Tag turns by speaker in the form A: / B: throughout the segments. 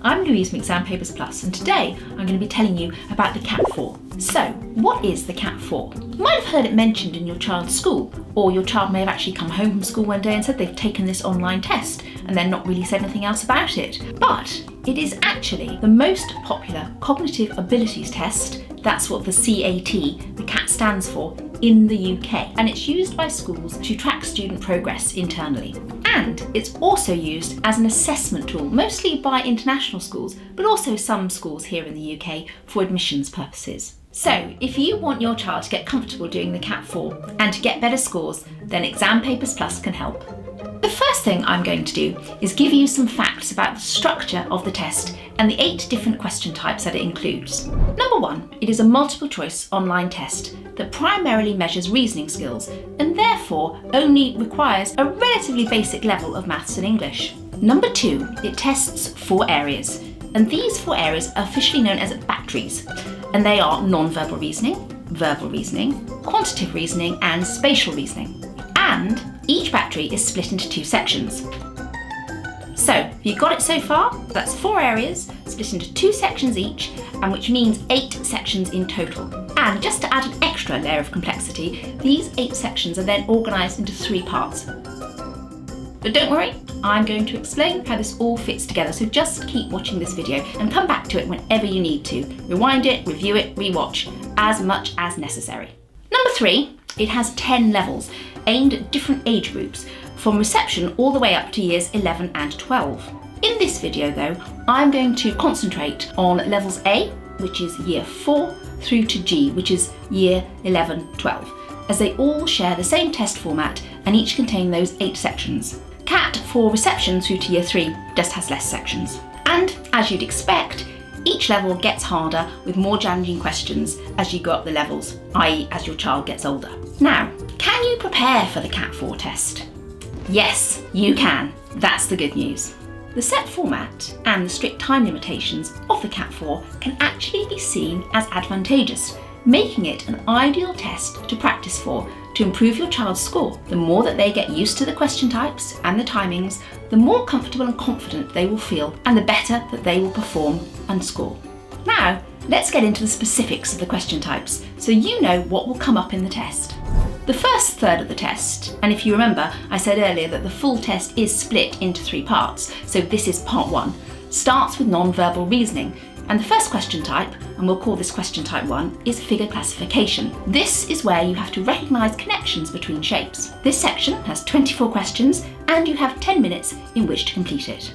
A: I'm Louise from Exam Papers Plus, and today I'm going to be telling you about the CAT4. So, what is the CAT4? You might have heard it mentioned in your child's school, or your child may have actually come home from school one day and said they've taken this online test and then not really said anything else about it. But it is actually the most popular cognitive abilities test. That's what the CAT, the CAT stands for, in the UK, and it's used by schools to track student progress internally. And it's also used as an assessment tool, mostly by international schools, but also some schools here in the UK for admissions purposes. So if you want your child to get comfortable doing the CAT4 and to get better scores, then Exam Papers Plus can help. The first thing I'm going to do is give you some facts about the structure of the test and the 8 different question types that it includes. Number 1, it is a multiple choice online test that primarily measures reasoning skills and therefore only requires a relatively basic level of maths and English. Number 2, it tests 4 areas, and these 4 areas are officially known as batteries, and they are non-verbal reasoning, verbal reasoning, quantitative reasoning and spatial reasoning. And each battery is split into 2 sections. So, you got it so far? That's 4 areas, split into 2 sections each, and which means 8 sections in total. And just to add an extra layer of complexity, these 8 sections are then organised into 3 parts. But don't worry, I'm going to explain how this all fits together, so just keep watching this video and come back to it whenever you need to. Rewind it, review it, rewatch, as much as necessary. Number 3, it has 10 levels, aimed at different age groups, from reception all the way up to years 11 and 12. In this video though, I'm going to concentrate on levels A, which is year 4, through to G, which is year 11, 12, as they all share the same test format and each contain those 8 sections. CAT for reception through to year 3 just has less sections. And as you'd expect, each level gets harder with more challenging questions as you go up the levels, i.e. as your child gets older. Now, can you prepare for the CAT4 test? Yes, you can. That's the good news. The set format and the strict time limitations of the CAT4 can actually be seen as advantageous, making it an ideal test to practice for to improve your child's score. The more that they get used to the question types and the timings, the more comfortable and confident they will feel and the better that they will perform and score. Now, let's get into the specifics of the question types so you know what will come up in the test. The first third of the test, and if you remember, I said earlier that the full test is split into 3 parts, so this is part 1, starts with non-verbal reasoning. And the first question type, and we'll call this question type 1, is figure classification. This is where you have to recognise connections between shapes. This section has 24 questions and you have 10 minutes in which to complete it.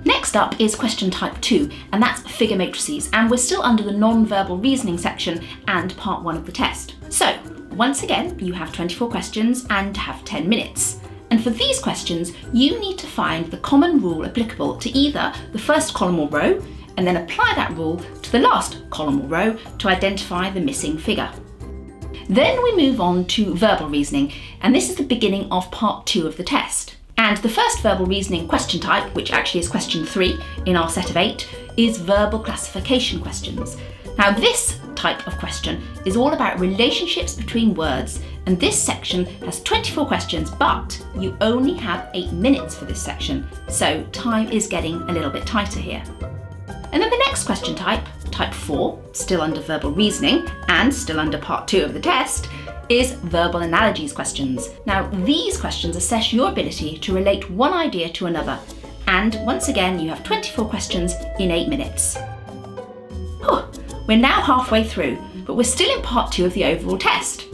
A: Next up is question type 2, and that's figure matrices, and we're still under the non-verbal reasoning section and part 1 of the test. So, once again, you have 24 questions and have 10 minutes. And for these questions, you need to find the common rule applicable to either the first column or row, and then apply that rule to the last column or row to identify the missing figure. Then we move on to verbal reasoning, and this is the beginning of part 2 of the test. And the first verbal reasoning question type, which actually is question 3 in our set of 8, is verbal classification questions. Now this type of question is all about relationships between words, and this section has 24 questions, but you only have 8 minutes for this section, so time is getting a little bit tighter here. And then the next question type, type 4, still under verbal reasoning and still under part 2 of the test, is verbal analogies questions. Now these questions assess your ability to relate one idea to another, and once again you have 24 questions in 8 minutes. We're now halfway through, but we're still in part 2 of the overall test.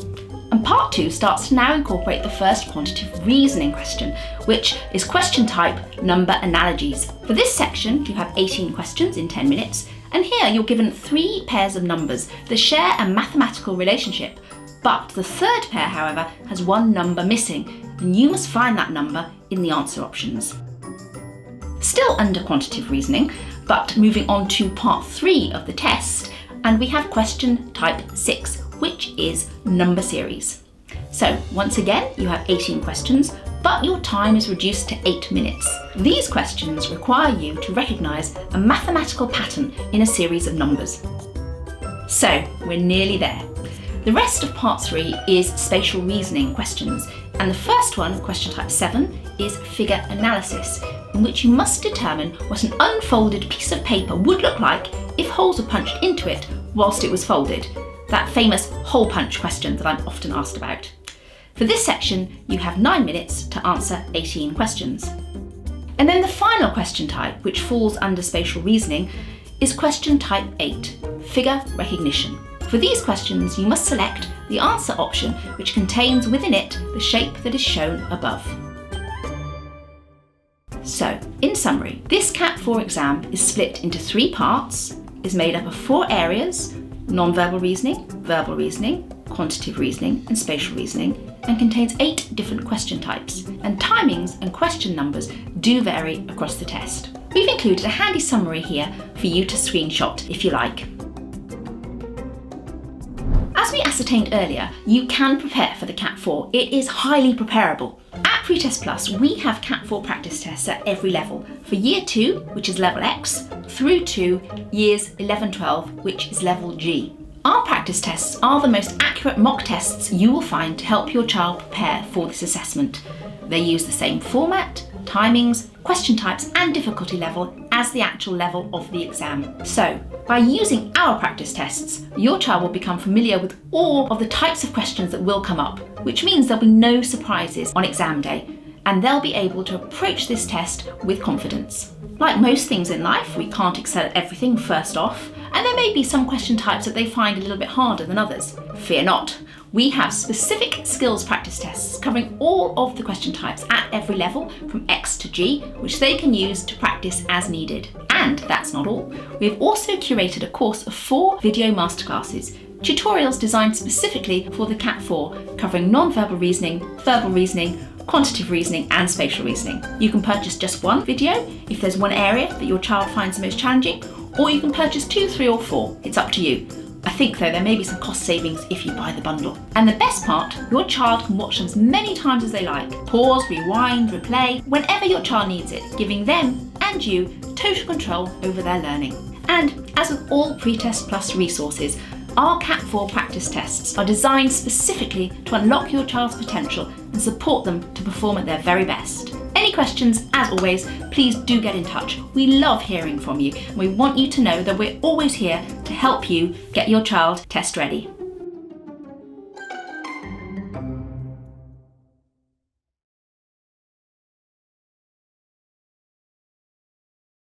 A: And part 2 starts to now incorporate the first quantitative reasoning question, which is question type number analogies. For this section, you have 18 questions in 10 minutes, and here you're given 3 pairs of numbers that share a mathematical relationship. But the third pair, however, has 1 number missing, and you must find that number in the answer options. Still under quantitative reasoning, but moving on to part 3 of the test, and we have question type 6, which is number series. So once again, you have 18 questions, but your time is reduced to 8 minutes. These questions require you to recognise a mathematical pattern in a series of numbers. So we're nearly there. The rest of part 3 is spatial reasoning questions, and the first one, question type 7, is figure analysis, in which you must determine what an unfolded piece of paper would look like if holes were punched into it whilst it was folded. That famous hole punch question that I'm often asked about. For this section, you have 9 minutes to answer 18 questions. And then the final question type, which falls under spatial reasoning, is question type 8, figure recognition. For these questions, you must select the answer option, which contains within it the shape that is shown above. So, in summary, this Cat 4 exam is split into 3 parts, is made up of 4 areas: non-verbal reasoning, verbal reasoning, quantitative reasoning, and spatial reasoning, and contains 8 different question types, and timings and question numbers do vary across the test. We've included a handy summary here for you to screenshot if you like. As we ascertained earlier, you can prepare for the Cat 4. It is highly preparable. At Pretest Plus, we have Cat 4 practice tests at every level, for Year 2, which is Level X, through to Years 11-12, which is Level G. Our practice tests are the most accurate mock tests you will find to help your child prepare for this assessment. They use the same format, timings, question types and difficulty level as the actual level of the exam. So, by using our practice tests, your child will become familiar with all of the types of questions that will come up, which means there'll be no surprises on exam day, and they'll be able to approach this test with confidence. Like most things in life, we can't excel at everything first off, and there may be some question types that they find a little bit harder than others. Fear not. We have specific skills practice tests covering all of the question types at every level from X to G, which they can use to practice as needed. And that's not all. We've also curated a course of 4 video masterclasses, tutorials designed specifically for the Cat 4, covering non-verbal reasoning, verbal reasoning, quantitative reasoning and spatial reasoning. You can purchase just one video if there's one area that your child finds the most challenging, or you can purchase 2, 3 or 4. It's up to you. I think though there may be some cost savings if you buy the bundle. And the best part, your child can watch them as many times as they like. Pause, rewind, replay, whenever your child needs it, giving them and you total control over their learning. And as with all Pretest Plus resources, our Cat 4 practice tests are designed specifically to unlock your child's potential and support them to perform at their very best. Any questions, as always, please do get in touch. We love hearing from you, and we want you to know that we're always here to help you get your child test ready.